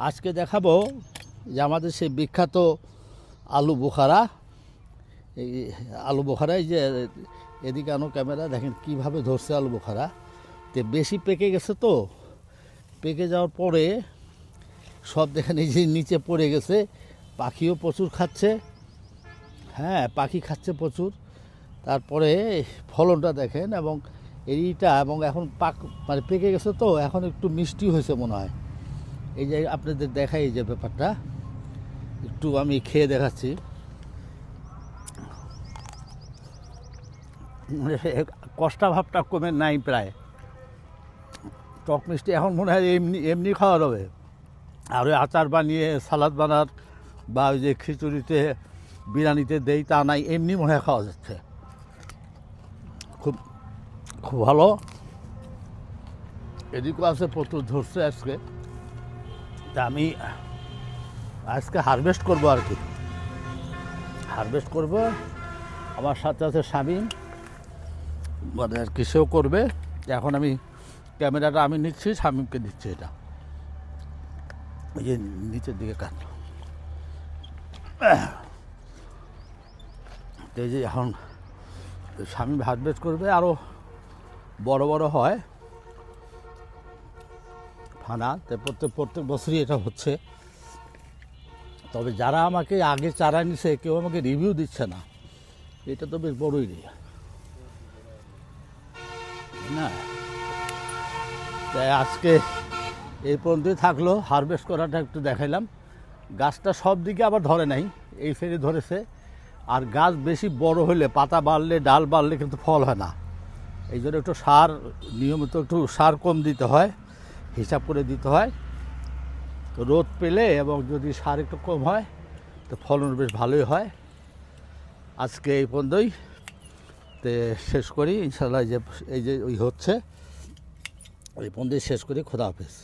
আজকে দেখাবো যে আমাদের সেই বিখ্যাত আলু বোখারা। এই আলু বোখারায় যে এদিকে আনো ক্যামেরা, দেখেন কিভাবে ধরছে আলু বোখারা। তো বেশি পেকে গেছে, তো পেকে যাওয়ার পরে সব দেখেন এই যে নিচে পড়ে গেছে। পাখিও প্রচুর খাচ্ছে, হ্যাঁ পাখি খাচ্ছে প্রচুর। তারপরে ফলনটা দেখেন, এবং এইটা এবং এখন মানে পেকে গেছে, তো এখন একটু মিষ্টি হয়েছে মনে হয়। এই যে আপনাদের দেখাই এই যে ব্যাপারটা, একটু আমি খেয়ে দেখাচ্ছি। কষ্টা ভাবটা কমে নাই প্রায়। টক মিষ্টি এখন মনে হয় এমনি এমনি খাওয়া যাবে। আর ওই আচার বানিয়ে সালাদ বানার বা ওই যে খিচুড়িতে বিরিয়ানিতে দেই তা নাই, এমনি মনে হয় খাওয়া যাচ্ছে। খুব খুব ভালো। এদিকেও আছে প্রচুর ধরছে আজকে। তা আমি আজকে হারভেস্ট করবো আর কি, হারভেস্ট করব। আমার সাথে আছে শামীম, মানে আর কি সেও করবে। এখন আমি ক্যামেরাটা আমি নিচ্ছি, শামীমকে দিচ্ছি এটা। ওই যে নিচের দিকে কাটলো। এই যে এখন শামীম হারভেস্ট করবে, আরও বড় বড় হয় ফানা। প্রত্যেক বছরই এটা হচ্ছে। তবে যারা আমাকে আগে চারা নিছে কেউ আমাকে রিভিউ দিচ্ছে না। এটা তো বেশ বড়ই না। তাই আজকে এই পর্যন্তই থাকলো। হারভেস্ট করাটা একটু দেখাইলাম। গাছটা সব দিকে আবার ধরে নাই, এই ফেরি ধরেছে। আর গাছ বেশি বড় হলে, পাতা বাড়লে, ডাল বাড়লে কিন্তু ফল হয় না। এই জন্য একটু সার, নিয়মিত একটু সার কম দিতে হয়, হিসাব করে দিতে হয়। তো রোদ পেলে এবং যদি সার একটু কম হয় তো ফলন বেশ ভালোই হয়। আজকে এই পর্যন্তই শেষ করি ইনশাল্লাহ। এই যে ওই হচ্ছে, এই পর্যন্তই শেষ করি। খোদা হাফেজ।